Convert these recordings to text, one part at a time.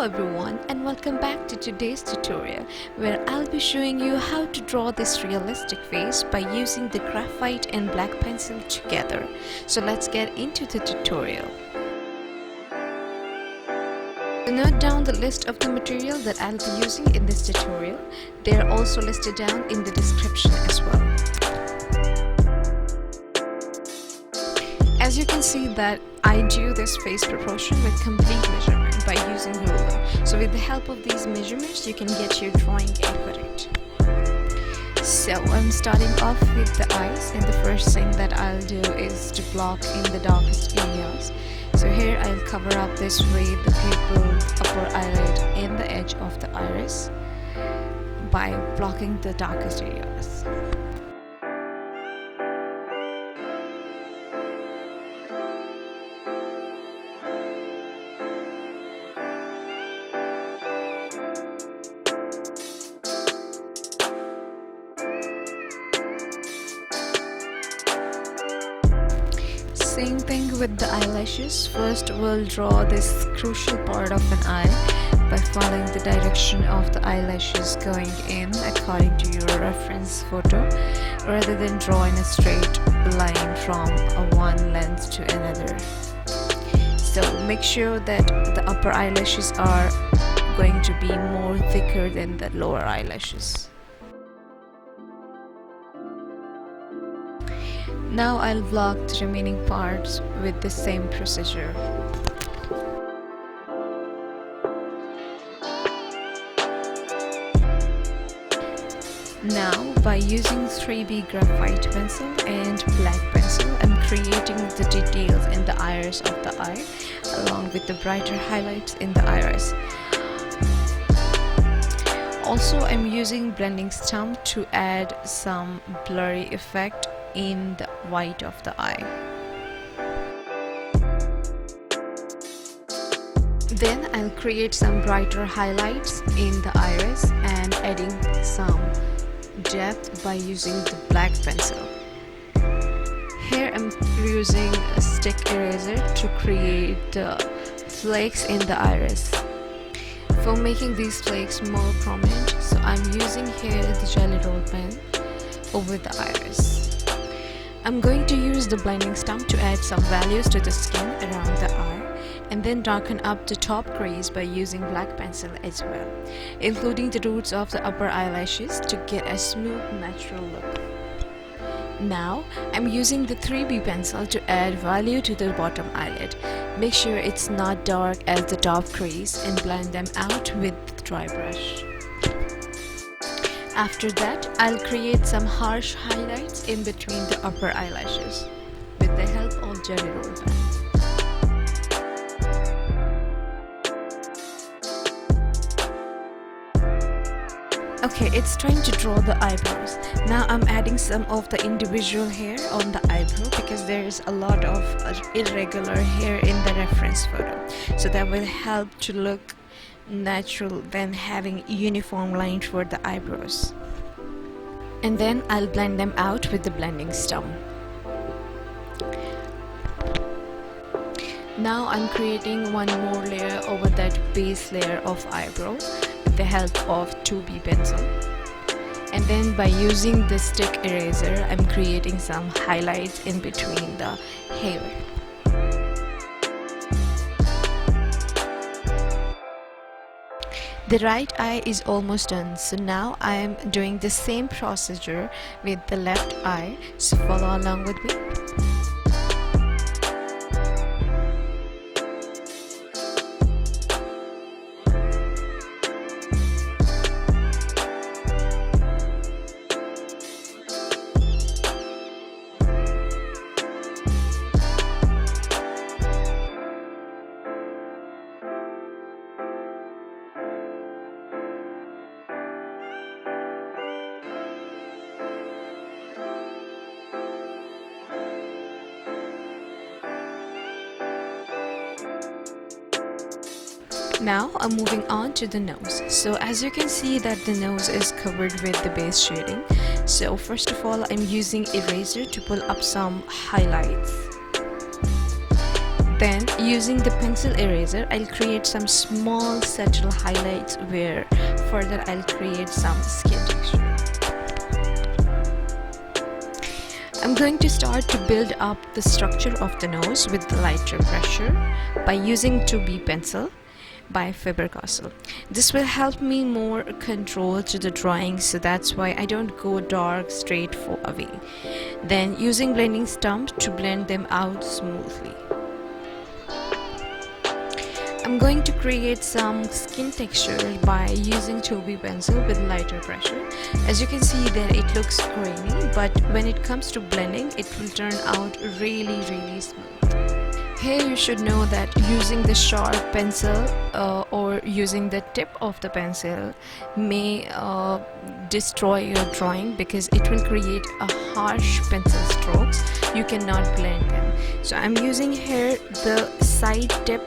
Hello everyone and welcome back to today's tutorial where I'll be showing you how to draw this realistic face by using the graphite and black pencil together. So let's get into the tutorial. Note down the list of the material that I'll be using in this tutorial. They are also listed down in the description as well. As you can see that I do this face proportion with complete measurement by using ruler. So with the help of these measurements you can get your drawing accurate. So I'm starting off with the eyes, and the first thing that I'll do is to block in the darkest areas. So here I'll cover up this way the pupil, upper eyelid and the edge of the iris by blocking the darkest areas. Same thing with the eyelashes. First we'll draw this crucial part of an eye by following the direction of the eyelashes going in according to your reference photo, rather than drawing a straight line from one length to another. So make sure that the upper eyelashes are going to be more thicker than the lower eyelashes. Now I'll block the remaining parts with the same procedure. Now by using 3B graphite pencil and black pencil, I'm creating the details in the iris of the eye along with the brighter highlights in the iris. Also I'm using blending stump to add some blurry effect in the white of the eye. Then I'll create some brighter highlights in the iris and adding some depth by using the black pencil. Here I'm using a stick eraser to create the flakes in the iris. For making these flakes more prominent, so I'm using here the jelly roll pen over the iris. I'm going to use the blending stump to add some values to the skin around the eye, and then darken up the top crease by using black pencil as well, including the roots of the upper eyelashes to get a smooth natural look. Now I'm using the 3B pencil to add value to the bottom eyelid. Make sure it's not dark as the top crease and blend them out with the dry brush. After that, I'll create some harsh highlights in between the upper eyelashes with the help of jelly roll pen. Okay, it's time to draw the eyebrows. Now I'm adding some of the individual hair on the eyebrow because there is a lot of irregular hair in the reference photo. So that will help to look natural than having uniform lines for the eyebrows. And then I'll blend them out with the blending stump. Now I'm creating one more layer over that base layer of eyebrow with the help of 2B pencil. And then by using the stick eraser, I'm creating some highlights in between the hair. The right eye is almost done, so now I am doing the same procedure with the left eye, so follow along with me. Now I'm moving on to the nose. So as you can see that the nose is covered with the base shading. So first of all I'm using eraser to pull up some highlights. Then using the pencil eraser, I'll create some small subtle highlights where further I'll create some skin texture. I'm going to start to build up the structure of the nose with the lighter pressure by using 2B pencil by Faber-Castell. This will help me more control to the drawing, so that's why I don't go dark straight away. Then using blending stump to blend them out smoothly. I'm going to create some skin texture by using 2B pencil with lighter pressure. As you can see that it looks grainy, but when it comes to blending, it will turn out really smooth. Here you should know that using the sharp pencil or using the tip of the pencil may destroy your drawing, because it will create a harsh pencil strokes. You cannot blend them. So I'm using here the side tip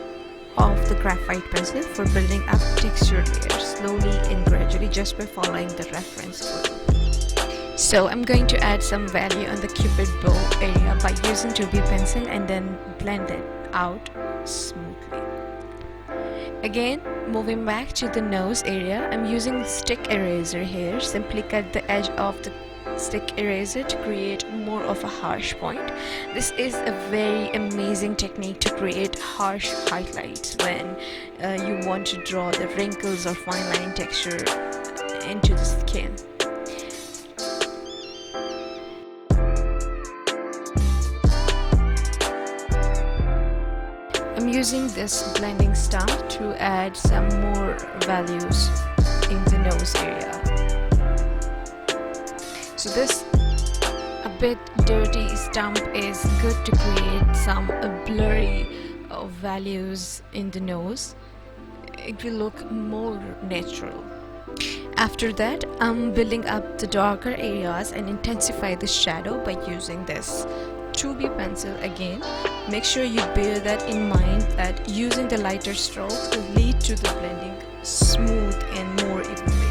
of the graphite pencil for building up textured layers slowly and gradually, just by following the reference photo. So I'm going to add some value on the cupid bow area by using 2B pencil and then blend it out smoothly. Again, moving back to the nose area, I'm using the stick eraser here. Simply cut the edge of the stick eraser to create more of a harsh point. This is a very amazing technique to create harsh highlights when you want to draw the wrinkles or fine line texture into the skin. I'm using this blending stump to add some more values in the nose area. So this a bit dirty stump is good to create some blurry values in the nose. It will look more natural. After that, I'm building up the darker areas and intensify the shadow by using this 2B pencil again. Make sure you bear that in mind, that using the lighter strokes will lead to the blending smooth and more evenly.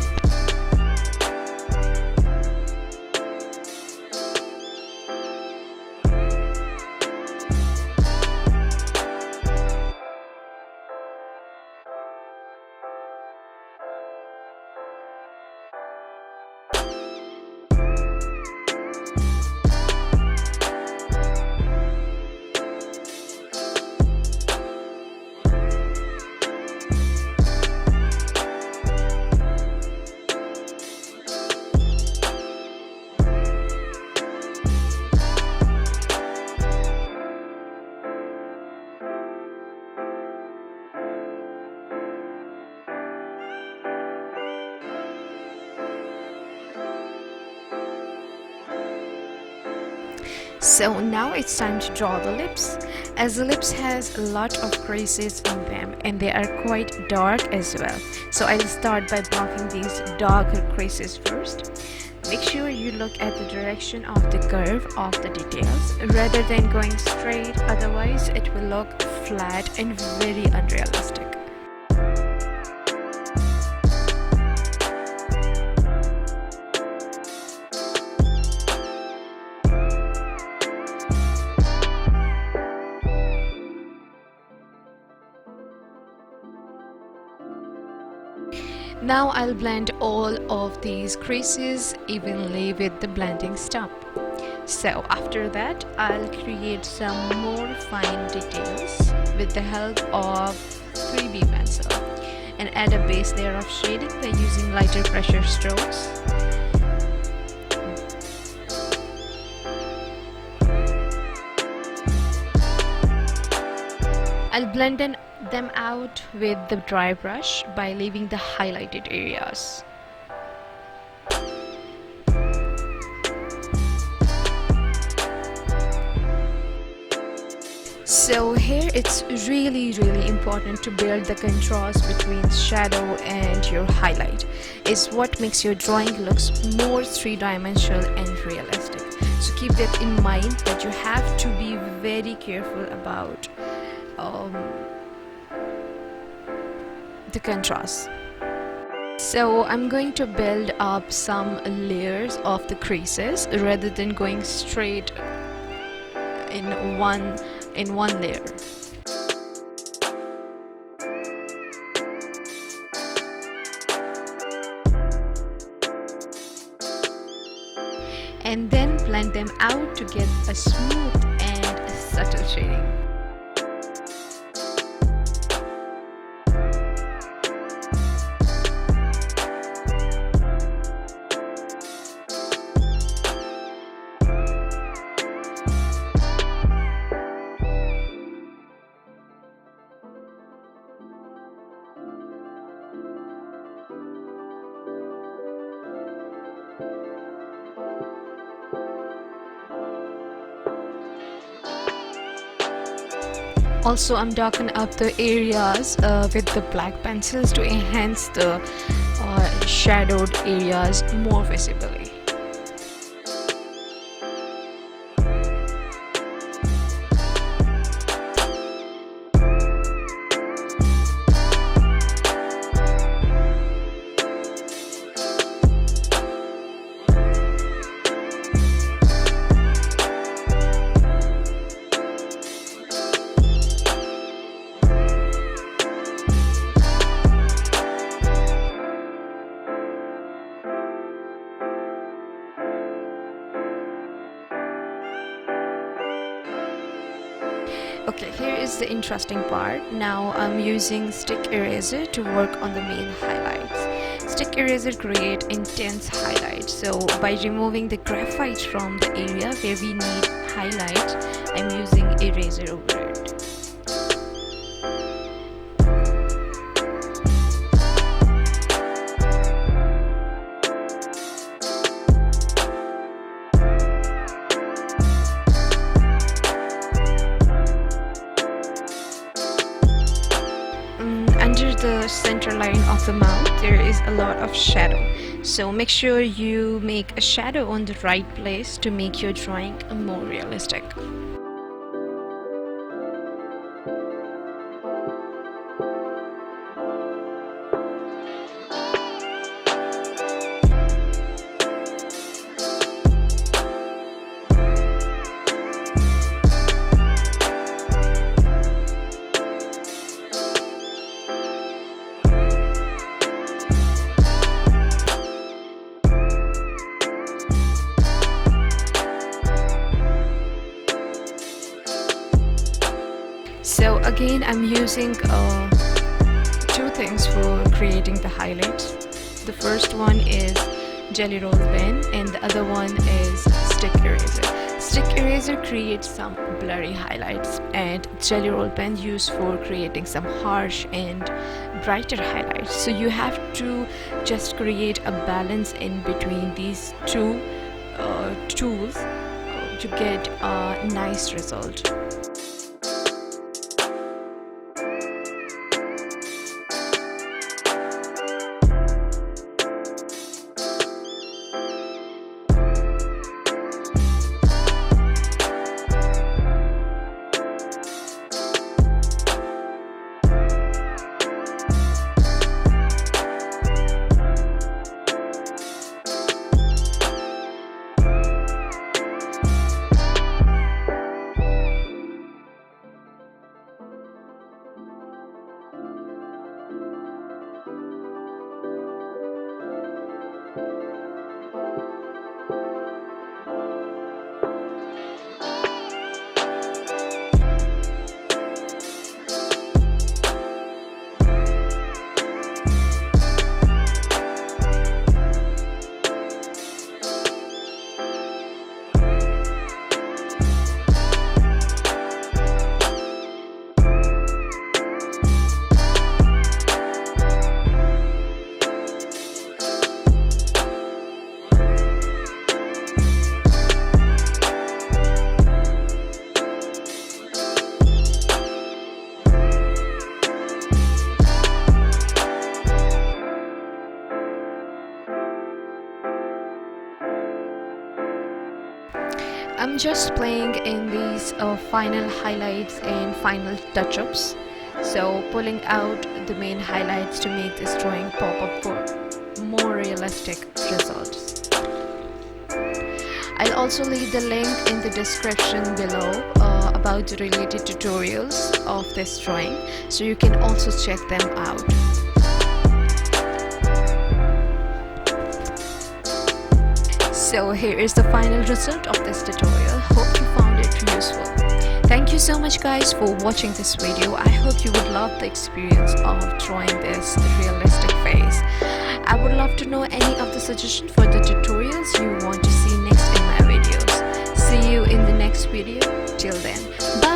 So now it's time to draw the lips, as the lips has a lot of creases in them and they are quite dark as well. So I'll start by blocking these darker creases first. Make sure you look at the direction of the curve of the details rather than going straight, otherwise it will look flat and very unrealistic. Now I'll blend all of these creases evenly with the blending stump. So after that, I'll create some more fine details with the help of 3B pencil and add a base layer of shading by using lighter pressure strokes. I'll blend them out with the dry brush by leaving the highlighted areas. So here it's really important to build the contrast between shadow and your highlight. Is what makes your drawing looks more three-dimensional and realistic. So keep that in mind, that you have to be very careful about the contrast. So I'm going to build up some layers of the creases rather than going straight in one layer. blend them out to get a smooth and subtle shading. Also, I'm darken up the areas with the black pencils to enhance the shadowed areas more visibly. Okay, here is the interesting part. Now I'm using stick eraser to work on the main highlights. Stick eraser create intense highlights. So by removing the graphite from the area where we need highlight, I'm using eraser over it. Under the center line of the mouth there is a lot of shadow, so make sure you make a shadow on the right place to make your drawing more realistic. So again, I'm using two things for creating the highlights. The first one is jelly roll pen and the other one is stick eraser. Stick eraser creates some blurry highlights and jelly roll pen used for creating some harsh and brighter highlights. So you have to just create a balance in between these two tools to get a nice result. I'm just playing in these final highlights and final touch-ups, so pulling out the main highlights to make this drawing pop up for more realistic results. I'll also leave the link in the description below about the related tutorials of this drawing, so you can also check them out. So here is the final result of this tutorial. Hope you found it useful. Thank you so much guys for watching this video. I hope you would love the experience of drawing this realistic face. I would love to know any of the suggestions for the tutorials you want to see next in my videos. See you in the next video. Till then, bye.